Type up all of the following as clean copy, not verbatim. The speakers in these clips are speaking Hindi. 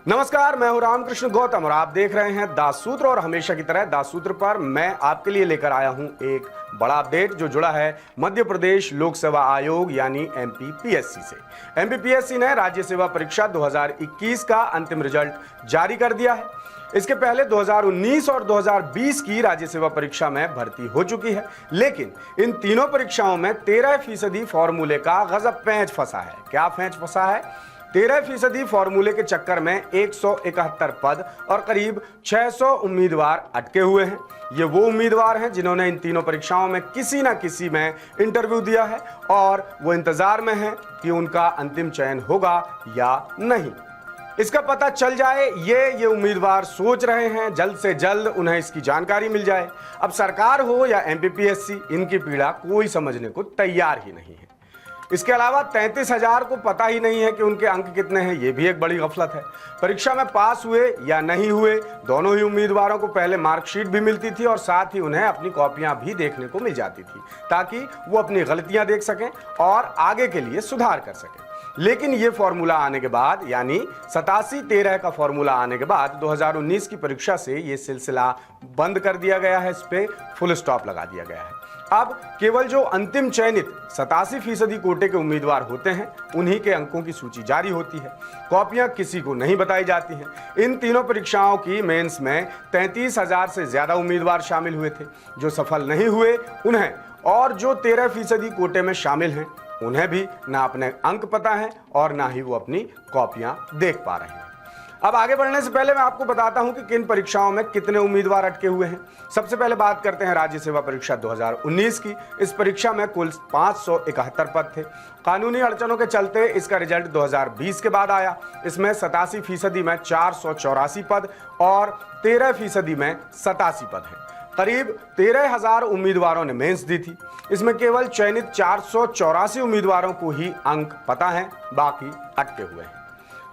नमस्कार, मैं हूं रामकृष्ण गौतम और आप देख रहे हैं दास सूत्र। और हमेशा की तरह दास सूत्र पर मैं आपके लिए लेकर आया हूं एक बड़ा अपडेट जो जुड़ा है मध्य प्रदेश लोक सेवा आयोग यानी एमपीपीएससी से। एमपीपीएससी ने राज्य सेवा परीक्षा 2021 का अंतिम रिजल्ट जारी कर दिया है। इसके पहले 2019 और 2020 की राज्य सेवा परीक्षा में भर्ती हो चुकी है, लेकिन इन तीनों परीक्षाओं में 13% फॉर्मूले का गजब पेंच फंसा है। क्या पेंच फंसा है? 13% फॉर्मूले के चक्कर में 171 पद और करीब 600 उम्मीदवार अटके हुए हैं। ये वो उम्मीदवार हैं जिन्होंने इन तीनों परीक्षाओं में किसी ना किसी में इंटरव्यू दिया है और वो इंतजार में हैं कि उनका अंतिम चयन होगा या नहीं। इसका पता चल जाए ये उम्मीदवार सोच रहे हैं, जल्द से जल्द उन्हें इसकी जानकारी मिल जाए। अब सरकार हो या एमपीपीएससी, इनकी पीड़ा कोई समझने को तैयार ही नहीं है। इसके अलावा 33,000 को पता ही नहीं है कि उनके अंक कितने हैं, ये भी एक बड़ी गफलत है। परीक्षा में पास हुए या नहीं हुए, दोनों ही उम्मीदवारों को पहले मार्कशीट भी मिलती थी और साथ ही उन्हें अपनी कॉपियां भी देखने को मिल जाती थी ताकि वो अपनी गलतियां देख सकें और आगे के लिए सुधार कर सकें। लेकिन ये फॉर्मूला आने के बाद यानी 87-13 का फॉर्मूला आने के बाद 2019 की परीक्षा से ये सिलसिला बंद कर दिया गया है। इस पे फुल स्टॉप लगा दिया गया है। अब केवल जो अंतिम चयनित 87% कोटे के उम्मीदवार होते हैं उन्हीं के अंकों की सूची जारी होती है। कॉपियां किसी को नहीं बताई जाती हैं। इन तीनों परीक्षाओं की मेंस में 33,000 से ज्यादा उम्मीदवार शामिल हुए थे। जो सफल नहीं हुए उन्हें और जो 13% कोटे में शामिल हैं उन्हें भी ना अपने अंक पता है और ना ही वो अपनी कॉपियां देख पा रहे हैं। अब आगे बढ़ने से पहले मैं आपको बताता हूं कि किन परीक्षाओं में कितने उम्मीदवार अटके हुए हैं। सबसे पहले बात करते हैं राज्य सेवा परीक्षा 2019 की। इस परीक्षा में कुल 571 पद थे। कानूनी अड़चनों के चलते इसका रिजल्ट 2020 के बाद आया। इसमें 87% में 484 पद और 13% में 87 पद हैं। करीब 13,000 उम्मीदवारों ने मेंस दी थी। इसमें केवल चयनित 484 उम्मीदवारोरों को ही अंक पता है, बाकी अटके हुए हैं।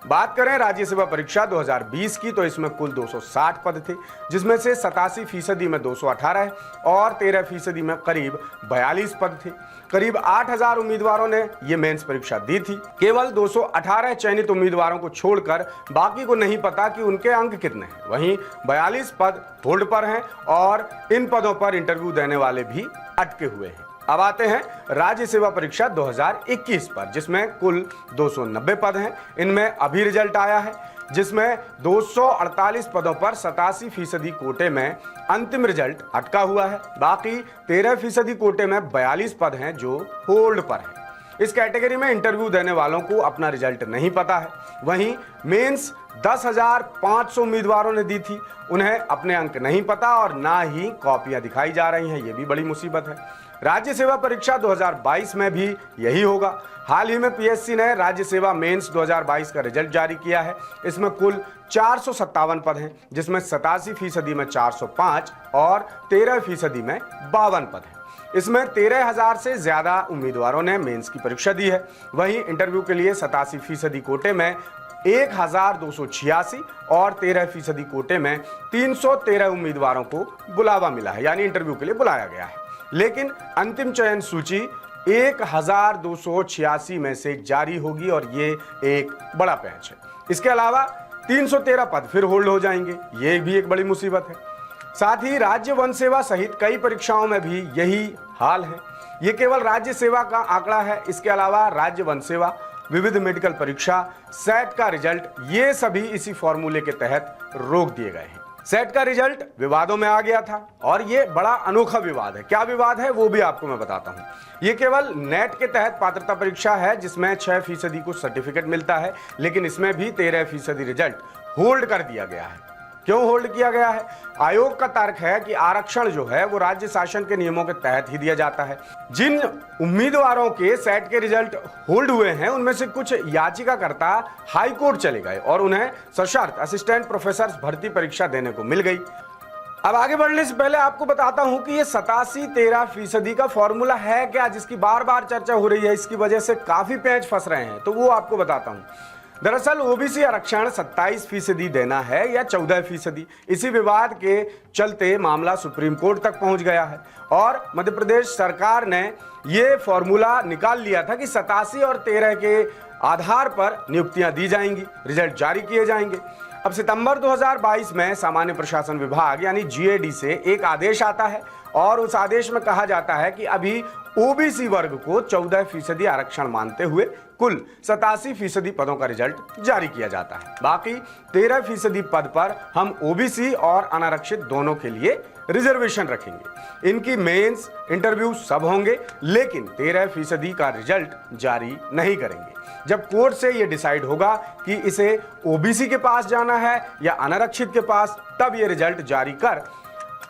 बात करें राज्य सेवा परीक्षा 2020 की तो इसमें कुल 260 पद थे, जिसमें से 87% में 218 और 13% में करीब 42 पद थे। करीब 8,000 उम्मीदवारों ने ये मेंस परीक्षा दी थी। केवल 218 चयनित उम्मीदवारों को छोड़कर बाकी को नहीं पता कि उनके अंक कितने हैं। वहीं 42 पद होल्ड पर हैं और इन पदों पर इंटरव्यू देने वाले भी अटके हुए हैं। अब आते हैं राज्य सेवा परीक्षा 2021 पर, जिसमें कुल 290 पद हैं। इनमें अभी रिजल्ट आया है, जिसमें 248 पदों पर 87% कोटे में अंतिम रिजल्ट अटका हुआ है। बाकी 13% कोटे में 42 पद हैं जो होल्ड पर हैं। इस कैटेगरी में इंटरव्यू देने वालों को अपना रिजल्ट नहीं पता है। वहीं मेंस 10,500 उम्मीदवारों ने दी थी, उन्हें अपने अंक नहीं पता और ना ही कॉपियां दिखाई जा रही हैं। ये भी बड़ी मुसीबत है। राज्य सेवा परीक्षा 2022 में भी यही होगा। हाल ही में पीएससी ने राज्य सेवा मेंस 2022 का रिजल्ट जारी किया है। इसमें कुल 457 पद हैं, जिसमें 87% में 405 और 13% में 52 पद हैं। इसमें 13,000 से ज्यादा उम्मीदवारों ने मेंस की परीक्षा दी है। वहीं इंटरव्यू के लिए 87% कोटे में 1,286 और 13% कोटे में 313 उम्मीदवारों को बुलावा मिला है, यानी इंटरव्यू के लिए बुलाया गया है। लेकिन अंतिम चयन सूची 1,286 में से जारी होगी और ये एक बड़ा पैच है। इसके अलावा 313 पद फिर होल्ड हो जाएंगे, ये भी एक बड़ी मुसीबत है। साथ ही राज्य वन सेवा सहित कई परीक्षाओं में भी यही हाल है। ये केवल राज्य सेवा का आंकड़ा है। इसके अलावा राज्य वन सेवा, विविध मेडिकल परीक्षा, सेट का रिजल्ट, ये सभी इसी फॉर्मूले के तहत रोक दिए गए हैं। सेट का रिजल्ट विवादों में आ गया था और ये बड़ा अनोखा विवाद है। क्या विवाद है वो भी आपको मैं बताता हूं। ये केवल नेट के तहत पात्रता परीक्षा है, जिसमें 6% को सर्टिफिकेट मिलता है, लेकिन इसमें भी 13% रिजल्ट होल्ड कर दिया गया है। क्यों होल्ड किया गया है? आयोग का तर्क है कि आरक्षण जो है वो राज्य शासन के नियमों के तहत ही दिया जाता है। जिन उम्मीदवारों के सेट के रिजल्ट होल्ड हुए हैं उनमें से कुछ याचिकाकर्ता हाई कोर्ट चले गए और उन्हें सशर्त असिस्टेंट प्रोफेसर भर्ती परीक्षा देने को मिल गई। अब आगे बढ़ने से पहले आपको बताता हूं कि ये 87-13% का फॉर्मूला है क्या, जिसकी बार बार चर्चा हो रही है। इसकी वजह से काफी पेंच फंस रहे हैं, तो वो आपको बताता हूं। दरअसल ओबीसी आरक्षण 27% देना है या 14%, इसी विवाद के चलते मामला सुप्रीम कोर्ट तक पहुंच गया है और मध्य प्रदेश सरकार ने यह फॉर्मूला निकाल लिया था कि 87 और 13 के आधार पर नियुक्तियां दी जाएंगी, रिजल्ट जारी किए जाएंगे। अब सितंबर 2022 में सामान्य प्रशासन विभाग यानी जीएडी से एक आदेश आता है और उस आदेश में कहा जाता है कि अभी ओबीसी वर्ग को 14% आरक्षण मानते हुए कुल 87% पदों का रिजल्ट जारी किया जाता है। बाकी 13% पद पर हम ओबीसी और अनारक्षित दोनों के लिए रिजर्वेशन रखेंगे। इनकी मेंस, इंटरव्यू सब होंगे, लेकिन 13% का रिजल्ट जारी नहीं करेंगे। जब कोर्ट से यह डिसाइड होगा कि इसे ओबीसी के पास जाना है या अनारक्षित के पास, तब यह रिजल्ट जारी कर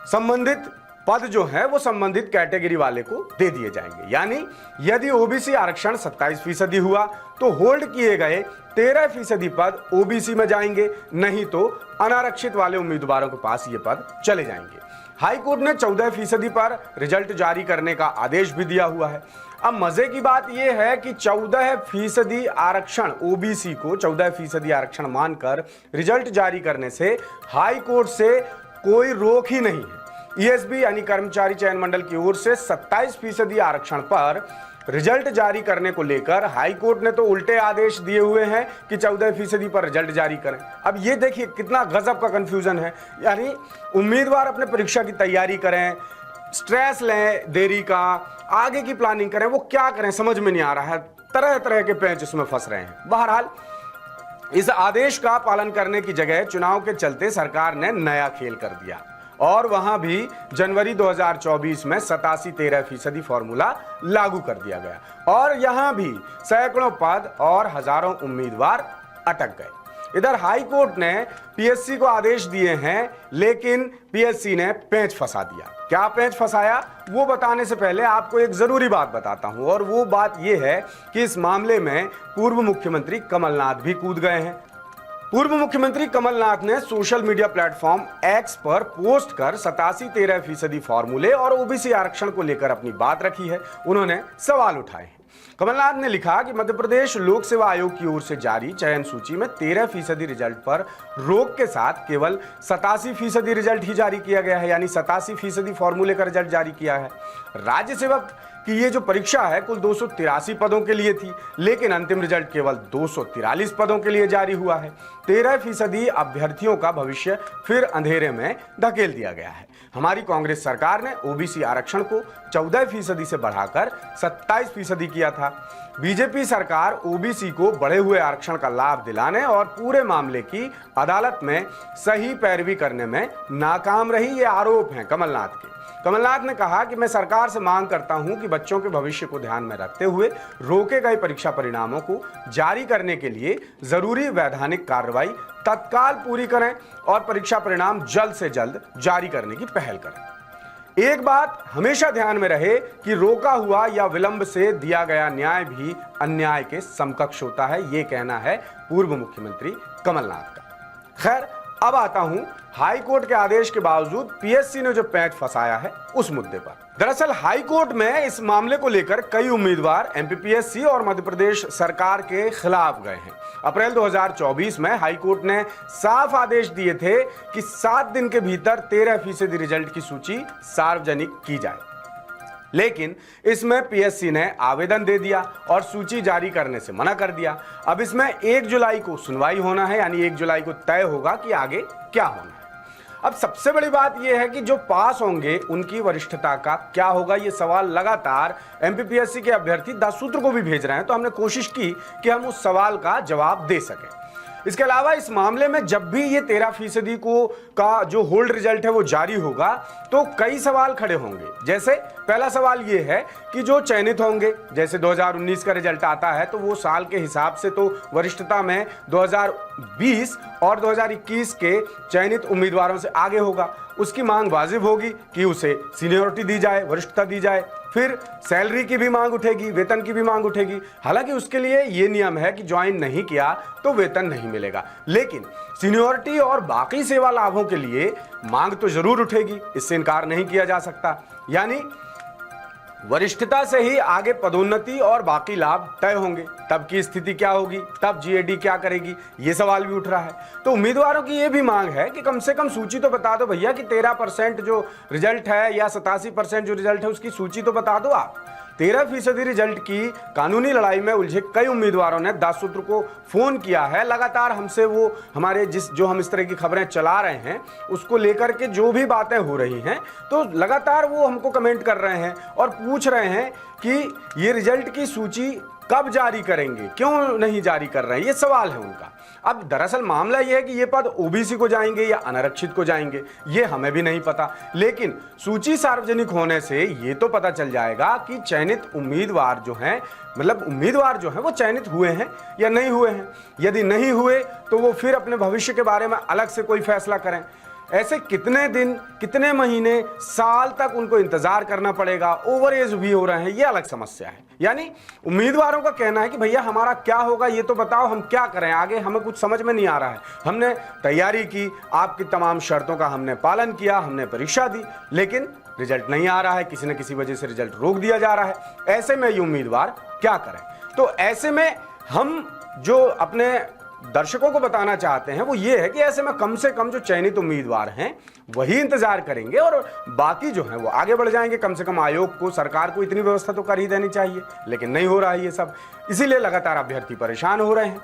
संबंधित पद जो है वो संबंधित कैटेगरी वाले को दे दिए जाएंगे। यानी यदि ओबीसी आरक्षण 27% हुआ तो होल्ड किए गए 13% पद ओबीसी में जाएंगे, नहीं तो अनारक्षित वाले उम्मीदवारों के पास ये पद चले जाएंगे। हाई कोर्ट ने 14% पर रिजल्ट जारी करने का आदेश भी दिया हुआ है। अब मजे की बात यह है कि 14% आरक्षण, ओबीसी को 14% आरक्षण मानकर रिजल्ट जारी करने से हाई कोर्ट से कोई रोक ही नहीं है। ईएसबी यानी कर्मचारी चयन मंडल की ओर से 27% आरक्षण पर रिजल्ट जारी करने को लेकर हाई कोर्ट ने तो उल्टे आदेश दिए हुए हैं कि 14% पर रिजल्ट जारी करें। अब ये देखिए कितना गजब का कंफ्यूजन है। यानी उम्मीदवार अपने परीक्षा की तैयारी करें, स्ट्रेस लें देरी का, आगे की प्लानिंग करें, वो क्या करें समझ में नहीं आ रहा है। तरह तरह के पेंच उसमें फंस रहे हैं। बहरहाल इस आदेश का पालन करने की जगह चुनाव के चलते सरकार ने नया खेल कर दिया और वहां भी जनवरी 2024 में 87-13% फॉर्मूला लागू कर दिया गया और यहां भी सैकड़ों पद और हजारों उम्मीदवार अटक गए। इधर हाई कोर्ट ने पीएससी को आदेश दिए हैं, लेकिन पीएससी ने पेंच फंसा दिया। क्या पेंच फंसाया वो बताने से पहले आपको एक जरूरी बात बताता हूं और वो बात यह है कि इस मामले में पूर्व मुख्यमंत्री कमलनाथ भी कूद गए हैं। पूर्व मुख्यमंत्री कमलनाथ ने सोशल मीडिया प्लेटफॉर्म एक्स पर पोस्ट कर 87-13% फॉर्मूले और ओबीसी आरक्षण को लेकर अपनी बात रखी है। उन्होंने सवाल उठाए हैं। कमलनाथ ने लिखा कि मध्य प्रदेश लोक सेवा आयोग की ओर से जारी चयन सूची में 13% रिजल्ट पर रोक के साथ केवल 87% रिजल्ट ही जारी किया गया है, यानी 87% फॉर्मूले का रिजल्ट जारी किया है। राज्य सेवक कि ये जो परीक्षा है कुल 283 पदों के लिए थी, लेकिन अंतिम रिजल्ट केवल 243 पदों के लिए जारी हुआ है। 13% अभ्यर्थियों का भविष्य फिर अंधेरे में धकेल दिया गया है। हमारी कांग्रेस सरकार ने ओबीसी आरक्षण को 14% से बढ़ाकर 27% किया था। बीजेपी सरकार ओबीसी को बढ़े हुए आरक्षण का लाभ दिलाने और पूरे मामले की अदालत में सही पैरवी करने में नाकाम रही, ये आरोप हैं कमलनाथ के। कमलनाथ ने कहा कि मैं सरकार से मांग करता हूं कि बच्चों के भविष्य को ध्यान में रखते हुए रोके गए परीक्षा परिणामों को जारी करने के लिए जरूरी वैधानिक कार्रवाई तत्काल पूरी करें और परीक्षा परिणाम जल्द से जल्द जारी करने की पहल करें। एक बात हमेशा ध्यान में रहे कि रोका हुआ या विलंब से दिया गया न्याय भी अन्याय के समकक्ष होता है, ये कहना है पूर्व मुख्यमंत्री कमलनाथ का। खैर, अब आता हूं हाई कोर्ट के आदेश के बावजूद पीएससी ने जो पैंच फंसाया है उस मुद्दे पर। दरअसल हाई कोर्ट में इस मामले को लेकर कई उम्मीदवार एमपीपीएससी और मध्य प्रदेश सरकार के खिलाफ गए हैं। अप्रैल 2024 में हाई कोर्ट ने साफ आदेश दिए थे कि 7 दिन के भीतर 13% रिजल्ट की सूची सार्वजनिक की जाए, लेकिन इसमें पीएससी ने आवेदन दे दिया और सूची जारी करने से मना कर दिया। अब इसमें 1 जुलाई को सुनवाई होना है, यानी 1 जुलाई को तय होगा कि आगे क्या होना है। अब सबसे बड़ी बात यह है कि जो पास होंगे उनकी वरिष्ठता का क्या होगा, ये सवाल लगातार एमपीपीएससी के अभ्यर्थी दासूत्र को भी भेज रहे हैं, तो हमने कोशिश की कि हम उस सवाल का जवाब दे सकें। इसके अलावा इस मामले में जब भी ये 13% का जो होल्ड रिजल्ट है वो जारी होगा तो कई सवाल खड़े होंगे। जैसे पहला सवाल ये है कि जो चयनित होंगे, जैसे 2019 का रिजल्ट आता है तो वो साल के हिसाब से तो वरिष्ठता में 2020 और 2021 के चयनित उम्मीदवारों से आगे होगा। उसकी मांग वाजिब होगी कि उसे सीनियरिटी दी जाए, वरिष्ठता दी जाए। फिर सैलरी की भी मांग उठेगी, वेतन की भी मांग उठेगी। हालांकि उसके लिए ये नियम है कि ज्वाइन नहीं किया तो वेतन नहीं मिलेगा, लेकिन सीनियरिटी और बाकी सेवा लाभों के लिए मांग तो जरूर उठेगी, इससे इनकार नहीं किया जा सकता। यानी वरिष्ठता से ही आगे पदोन्नति और बाकी लाभ तय होंगे। तब की स्थिति क्या होगी, तब जीएडी क्या करेगी, ये सवाल भी उठ रहा है। तो उम्मीदवारों की ये भी मांग है कि कम से कम सूची तो बता दो भैया कि 13% जो रिजल्ट है या 87% जो रिजल्ट है उसकी सूची तो बता दो आप। 13% रिजल्ट की कानूनी लड़ाई में उलझे कई उम्मीदवारों ने दाससूत्र को फोन किया है। लगातार हमसे वो हमारे जो हम इस तरह की खबरें चला रहे हैं उसको लेकर के जो भी बातें हो रही हैं, तो लगातार वो हमको कमेंट कर रहे हैं और पूछ रहे हैं कि ये रिजल्ट की सूची कब जारी करेंगे, क्यों नहीं जारी कर रहे हैं, ये सवाल है उनका। अब दरअसल मामला ये है कि ये पद ओबीसी को जाएंगे या अनारक्षित को जाएंगे, ये हमें भी नहीं पता। लेकिन सूची सार्वजनिक होने से ये तो पता चल जाएगा कि चयनित उम्मीदवार जो हैं, मतलब उम्मीदवार जो हैं वो चयनित हुए हैं या नहीं हुए हैं। यदि नहीं हुए तो वो फिर अपने भविष्य के बारे में अलग से कोई फैसला करें। ऐसे कितने दिन, कितने महीने, साल तक उनको इंतजार करना पड़ेगा। ओवर एज भी हो रहे हैं, ये अलग समस्या है। यानी उम्मीदवारों का कहना है कि भैया हमारा क्या होगा ये तो बताओ, हम क्या करें आगे, हमें कुछ समझ में नहीं आ रहा है। हमने तैयारी की, आपकी तमाम शर्तों का हमने पालन किया, हमने परीक्षा दी, लेकिन रिजल्ट नहीं आ रहा है, किसी न किसी वजह से रिजल्ट रोक दिया जा रहा है। ऐसे में ये उम्मीदवार क्या करें? तो ऐसे में हम जो अपने दर्शकों को बताना चाहते हैं वो ये है कि ऐसे में कम से कम जो चयनित उम्मीदवार हैं वही इंतजार करेंगे और बाकी जो हैं वो आगे बढ़ जाएंगे। कम से कम आयोग को, सरकार को इतनी व्यवस्था तो कर ही देनी चाहिए, लेकिन नहीं हो रहा है ये सब। इसीलिए लगातार अभ्यर्थी परेशान हो रहे हैं।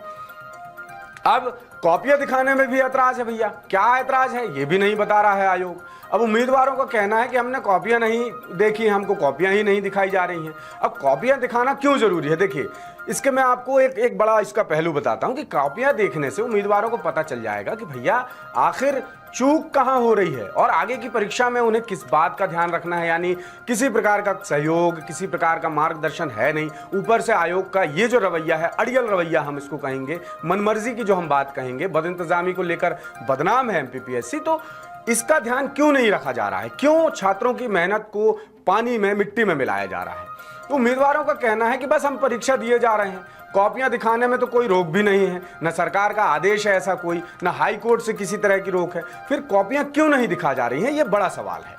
अब कॉपियां दिखाने में भी ऐतराज है भैया, क्या ऐतराज है ये भी नहीं बता रहा है आयोग। अब उम्मीदवारों का कहना है कि हमने कॉपियां नहीं देखी, हमको कॉपियां ही नहीं दिखाई जा रही हैं। अब कॉपियां दिखाना क्यों जरूरी है? देखिए, इसके मैं आपको एक बड़ा इसका पहलू बताता हूं कि कॉपियां देखने से उम्मीदवारों को पता चल जाएगा कि भैया आखिर चूक कहां हो रही है और आगे की परीक्षा में उन्हें किस बात का ध्यान रखना है। यानी किसी प्रकार का सहयोग, किसी प्रकार का मार्गदर्शन है नहीं। ऊपर से आयोग का ये जो रवैया है, अड़ियल रवैया हम इसको कहेंगे, मनमर्जी की जो हम बात कहेंगे, बदइंतजामी को लेकर बदनाम है एमपीपीएससी। तो इसका ध्यान क्यों नहीं रखा जा रहा है? क्यों छात्रों की मेहनत को पानी में, मिट्टी में मिलाया जा रहा है? तो उम्मीदवारों का कहना है कि बस हम परीक्षा दिए जा रहे हैं, कॉपियां दिखाने में तो कोई रोक भी नहीं है, न सरकार का आदेश है ऐसा कोई, न हाई कोर्ट से किसी तरह की रोक है। फिर कॉपियां क्यों नहीं दिखा जा रही हैं, ये बड़ा सवाल है।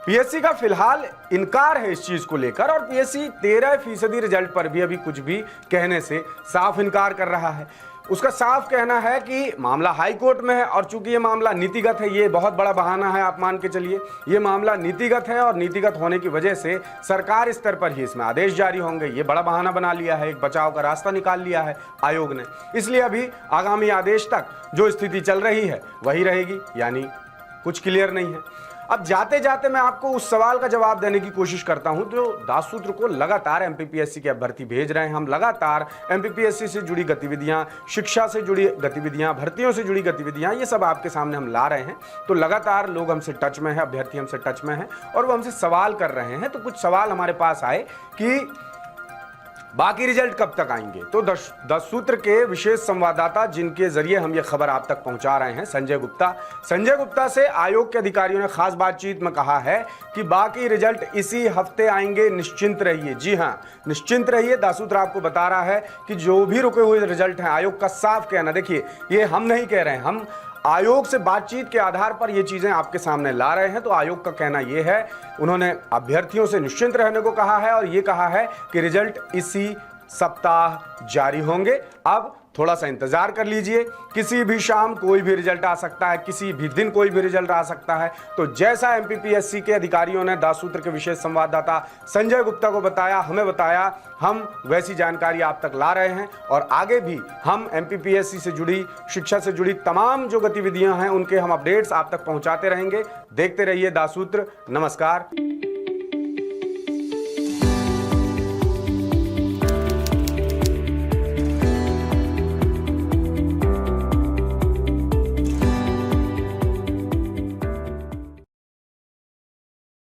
पीएससी का फिलहाल इनकार है इस चीज को लेकर और पीएससी 13% रिजल्ट पर भी अभी कुछ भी कहने से साफ इनकार कर रहा है। उसका साफ कहना है कि मामला हाई कोर्ट में है और चूंकि ये मामला नीतिगत है, ये बहुत बड़ा बहाना है, आप मान के चलिए ये मामला नीतिगत है और नीतिगत होने की वजह से सरकार स्तर पर ही इसमें आदेश जारी होंगे। ये बड़ा बहाना बना लिया है, एक बचाव का रास्ता निकाल लिया है आयोग ने। इसलिए अभी आगामी आदेश तक जो स्थिति चल रही है वही रहेगी, यानी कुछ क्लियर नहीं है। अब जाते जाते मैं आपको उस सवाल का जवाब देने की कोशिश करता हूं जो दाससूत्र को लगातार एमपीपीएससी के अभ्यर्थी भेज रहे हैं। हम लगातार एमपीपीएससी से जुड़ी गतिविधियां, शिक्षा से जुड़ी गतिविधियां, भर्तियों से जुड़ी गतिविधियां, ये सब आपके सामने हम ला रहे हैं। तो लगातार लोग हमसे टच में हैं, अभ्यर्थी हमसे टच में हैं और वो हमसे सवाल कर रहे हैं। तो कुछ सवाल हमारे पास आए कि बाकी रिजल्ट कब तक आएंगे। तो दाससूत्र के विशेष संवाददाता जिनके जरिए हम ये खबर आप तक पहुंचा रहे हैं, संजय गुप्ता से आयोग के अधिकारियों ने खास बातचीत में कहा है कि बाकी रिजल्ट इसी हफ्ते आएंगे, निश्चिंत रहिए। जी हां, निश्चिंत रहिए। दाससूत्र आपको बता रहा है कि जो भी रुके हुए रिजल्ट हैं, आयोग का साफ कहना, देखिए ये हम नहीं कह रहे हैं, हम आयोग से बातचीत के आधार पर ये चीजें आपके सामने ला रहे हैं। तो आयोग का कहना ये है, उन्होंने अभ्यर्थियों से निश्चिंत रहने को कहा है और ये कहा है कि रिजल्ट इसी सप्ताह जारी होंगे। अब थोड़ा सा इंतजार कर लीजिए, किसी भी शाम कोई भी रिजल्ट आ सकता है, किसी भी दिन कोई भी रिजल्ट आ सकता है। तो जैसा एमपीपीएससी के अधिकारियों ने दाससूत्र के विशेष संवाददाता संजय गुप्ता को बताया, हमें बताया, हम वैसी जानकारी आप तक ला रहे हैं और आगे भी हम एमपीपीएससी से जुड़ी, शिक्षा से जुड़ी तमाम जो गतिविधियां हैं उनके हम अपडेट्स आप तक पहुंचाते रहेंगे। देखते रहिए दाससूत्र। नमस्कार।